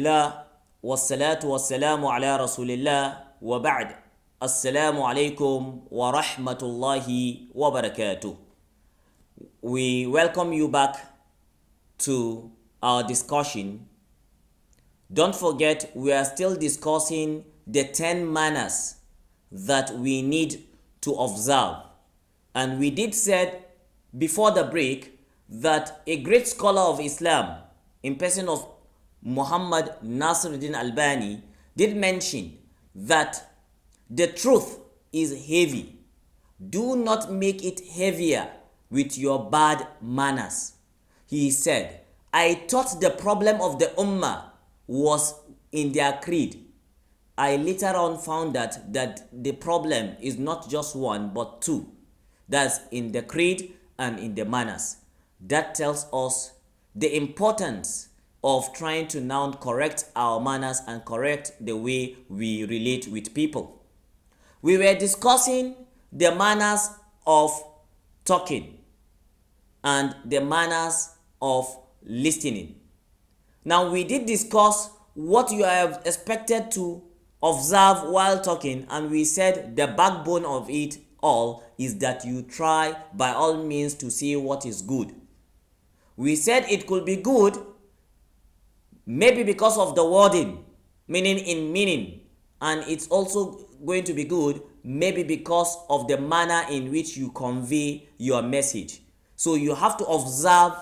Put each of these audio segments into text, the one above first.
Alhamdulillah, wassalatu wassalamu ala rasulillah wa ba'd. Assalamu alaikum wa rahmatullahi wa barakatuh. We welcome you back to our discussion. Don't forget, we are still discussing the 10 manners that we need to observe. And we did said before the break that a great scholar of Islam in person of Muhammad Nasiruddin Albani did mention that the truth is heavy. Do not make it heavier with your bad manners. He said, I thought the problem of the Ummah was in their creed. I later on found that the problem is not just one but two. That's in the creed and in the manners. That tells us the importance of trying to now correct our manners and correct the way we relate with people. We were discussing the manners of talking and the manners of listening. Now we did discuss what you are expected to observe while talking, and we said the backbone of it all is that you try by all means to say what is good. We said it could be good maybe because of the wording, meaning in meaning, and it's also going to be good maybe because of the manner in which you convey your message. So you have to observe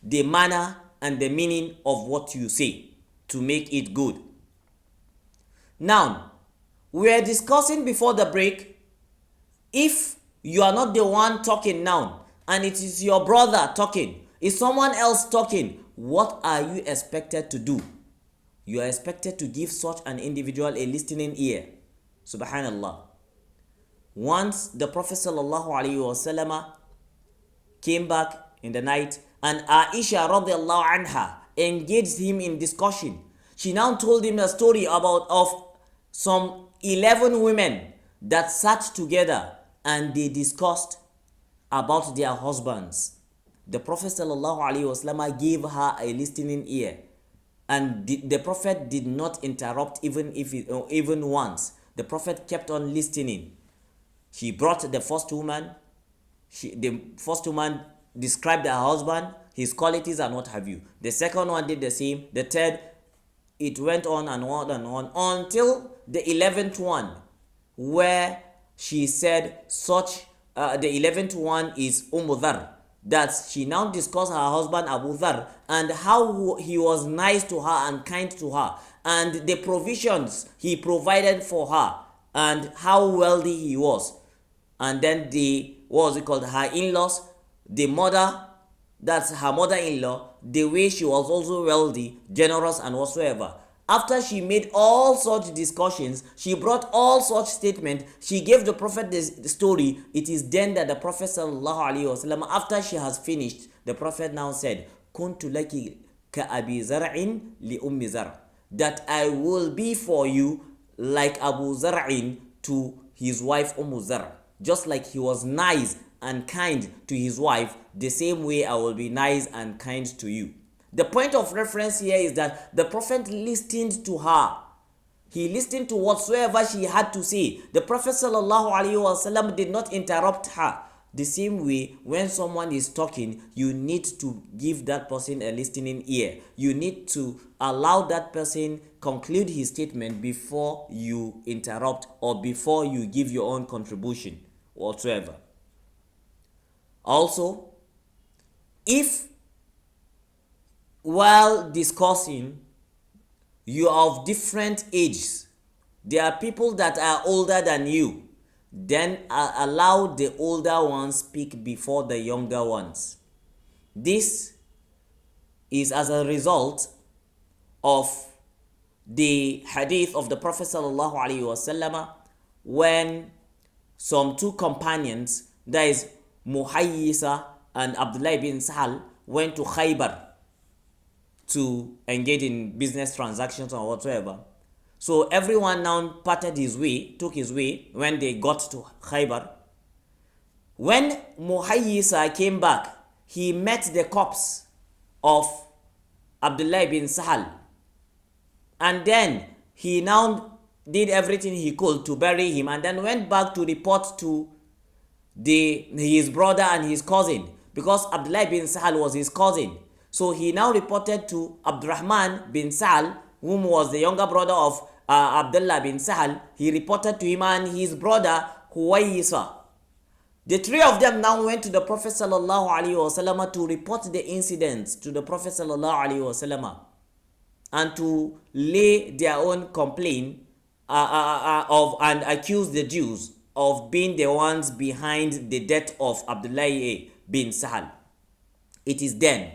the manner and the meaning of what you say to make it good. Now, we are discussing before the break, if you are not the one talking now and it is your brother talking, is someone else talking, what are you expected to do? You are expected to give such an individual a listening ear. Subhanallah. Once the Prophet ﷺ came back in the night and Aisha radiallahu anha engaged him in discussion. She now told him a story of some 11 women that sat together and they discussed about their husbands. The Prophet ﷺ gave her a listening ear, and the Prophet did not interrupt even once. The Prophet kept on listening. She brought the first woman. The first woman described her husband, his qualities and what have you. The second one did the same. The third, it went on and on and on until the 11th one, where she said the 11th one is Dhar. That she now discussed her husband Abu Dhar and how he was nice to her and kind to her, and the provisions he provided for her and how wealthy he was. And then her in-laws, the mother, that's her mother-in-law, the way she was also wealthy, generous and whatsoever. After she made all such discussions, she brought all such statements, she gave the Prophet the story. It is then that the Prophet ﷺ, after she has finished, the Prophet now said, Kuntu laki ka abi zar'in li ummi zar', that I will be for you like Abu Zar'in to his wife Zar'. Just like he was nice and kind to his wife, the same way I will be nice and kind to you. The point of reference here is that the Prophet listened to her. He listened to whatsoever she had to say. The Prophet ﷺ did not interrupt her. The same way, when someone is talking, you need to give that person a listening ear. You need to allow that person conclude his statement before you interrupt or before you give your own contribution whatsoever. Also, if while discussing you are of different ages, there are people that are older than you, then allow the older ones speak before the younger ones. This is as a result of the hadith of the Prophet ﷺ when some two companions, that is Muhayyisa and Abdullah bin Sahal, went to Khaybar to engage in business transactions or whatsoever. So everyone now parted his way, took his way when they got to Khaybar. When Muhayyisa came back, he met the corpse of Abdullah bin Sahal And then he now did everything he could to bury him, and then went back to report to his brother and his cousin, because Abdullah bin Sahal was his cousin. So he now reported to Abdurrahman bin Sahal, whom was the younger brother of Abdullah bin Sahal. He reported to him and his brother Huwayisa. The three of them now went to the Prophet sallallahu alaihi wasallam to report the incidents to the Prophet sallallahu alaihi wasallam and to lay their own complaint of and accuse the Jews of being the ones behind the death of Abdullah bin Sahal. It is then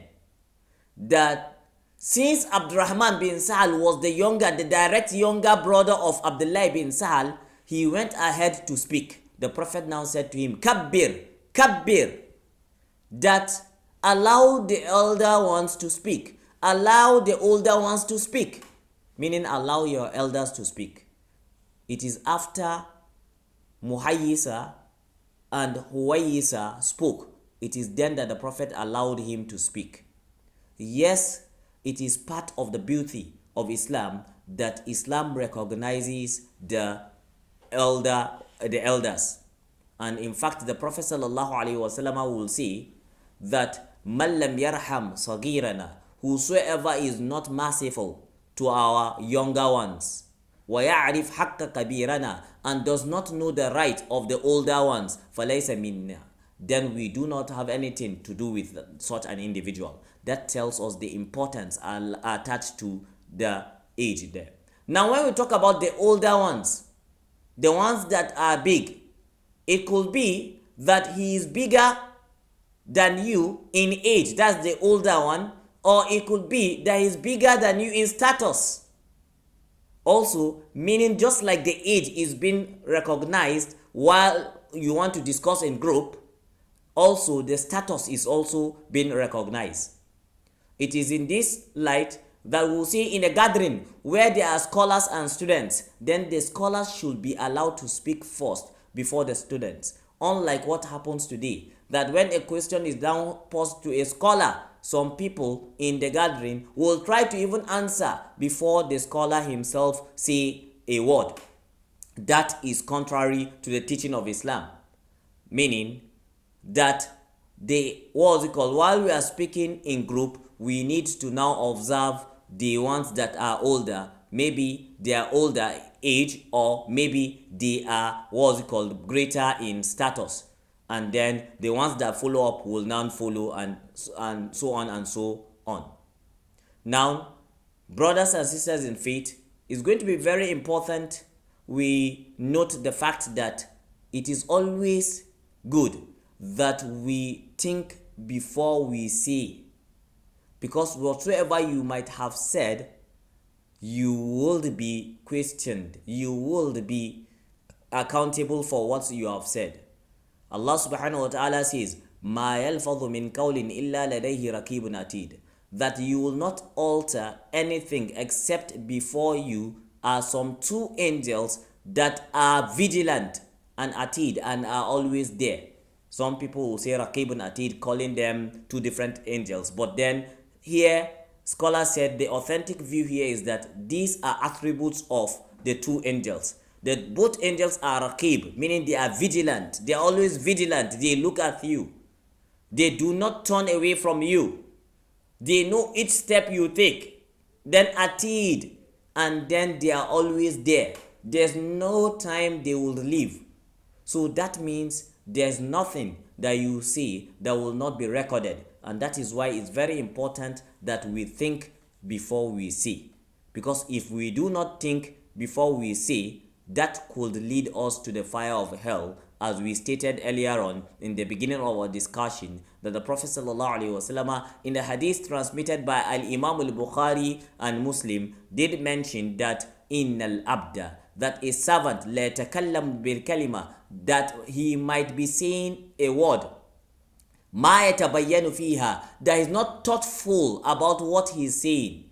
that since Abdurrahman bin Sahal was the direct younger brother of Abdullah bin Sahal, he went ahead to speak. The Prophet now said to him, Kabbir, Kabbir, that allow the elder ones to speak. Allow the older ones to speak. Meaning allow your elders to speak. It is after Muhayyisa and Huwayisa spoke, it is then that the Prophet allowed him to speak. Yes, it is part of the beauty of Islam that Islam recognizes the elders. And in fact, the Prophet sallallahu alaihi wasallam will say that man lam yarham sagirana, whosoever is not merciful to our younger ones, wa ya'rif haqqa kabirana, and does not know the right of the older ones, falaysa minna, then we do not have anything to do with such an individual. That tells us the importance attached to the age there. Now when we talk about the older ones, the ones that are big, it could be that he is bigger than you in age, that's the older one, or it could be that he is bigger than you in status. Also, meaning just like the age is being recognized while you want to discuss in group, also the status is also being recognized. It is in this light that we'll see in a gathering where there are scholars and students, then the scholars should be allowed to speak first before the students. Unlike what happens today, that when a question is down posed to a scholar, some people in the gathering will try to even answer before the scholar himself say a word. That is contrary to the teaching of Islam. Meaning that while we are speaking in group, we need to now observe the ones that are older. Maybe they are older age, or maybe they are greater in status, and then the ones that follow up will now follow, and so on and so on. Now, brothers and sisters in faith, it's going to be very important we note the fact that it is always good that we think before we say, because whatsoever you might have said, you will be questioned, you will be accountable for what you have said. Allah subhanahu wa ta'ala says, Ma yalfadhu min qawlin illa ladayhi rakibun atid, that you will not alter anything except before you are some two angels that are vigilant and atid and are always there. Some people will say rakibun atid, calling them two different angels, but then here scholars said the authentic view here is that these are attributes of the two angels. That both angels are raqib, meaning they are vigilant. They are always vigilant. They look at you. They do not turn away from you. They know each step you take. Then atid, and then they are always there. There's no time they will leave. So that means there's nothing that you see that will not be recorded. And that is why it's very important that we think before we say. Because if we do not think before we say, that could lead us to the fire of hell, as we stated earlier on in the beginning of our discussion, that the Prophet ﷺ, in the hadith transmitted by Al-Imam al-Bukhari and Muslim, did mention that in al-abda, that a servant la yatakallam bil kalima, that he might be saying a word, ma yatabayyanu fiha, that is not thoughtful about what he is saying,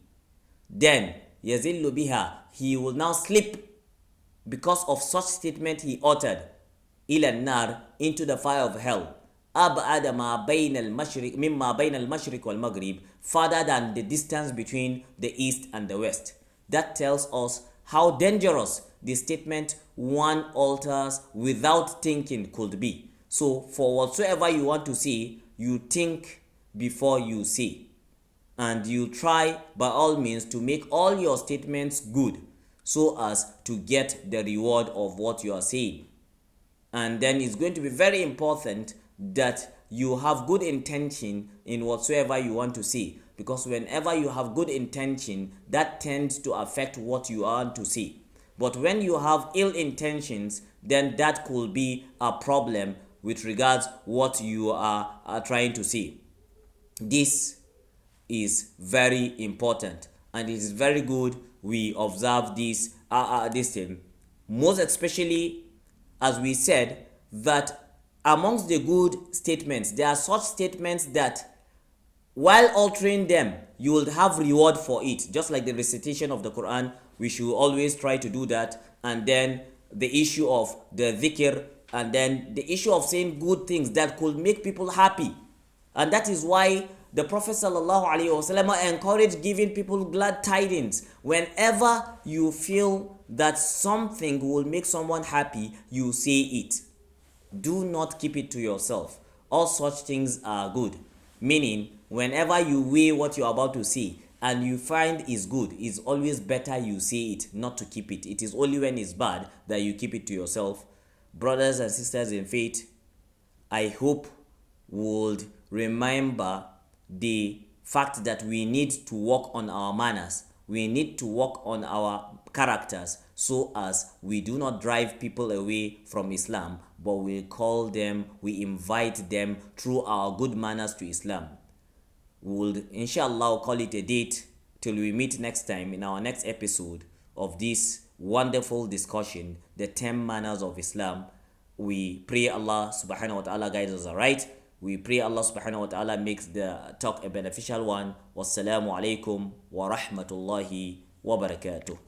then yazillu biha, he will now slip because of such statement he uttered, ila nar, into the fire of hell, ab'ada ma bayna al-mashriq mimma bayna al-mashriq wal-maghrib, farther than the distance between the east and the west. That tells us how dangerous the statement one alters without thinking could be. So for whatsoever you want to say, you think before you say, and you try by all means to make all your statements good so as to get the reward of what you are saying. And then it's going to be very important that you have good intention in whatsoever you want to say, because whenever you have good intention, that tends to affect what you want to say. But when you have ill intentions, then that could be a problem with regards what you are trying to say. This is very important, and it is very good we observe this thing, most especially as we said that amongst the good statements, there are such statements that while altering them, you will have reward for it. Just like the recitation of the Quran, we should always try to do that. And then the issue of the dhikr, and then the issue of saying good things that could make people happy. And that is why the Prophet ﷺ encouraged giving people glad tidings. Whenever you feel that something will make someone happy, you say it. Do not keep it to yourself. All such things are good. Meaning, whenever you weigh what you're about to say and you find is good, it's always better you say it, not to keep it. It is only when it's bad that you keep it to yourself. Brothers and sisters in faith, I hope would remember the fact that we need to work on our manners. We need to work on our characters so as we do not drive people away from Islam, but we call them, we invite them through our good manners to Islam. We will inshallah call it a date till we meet next time in our next episode of this wonderful discussion, the 10 manners of Islam. We pray Allah subhanahu wa ta'ala guides us right. We pray Allah subhanahu wa ta'ala makes the talk a beneficial one. Wassalamu alaikum wa rahmatullahi wa barakatuh.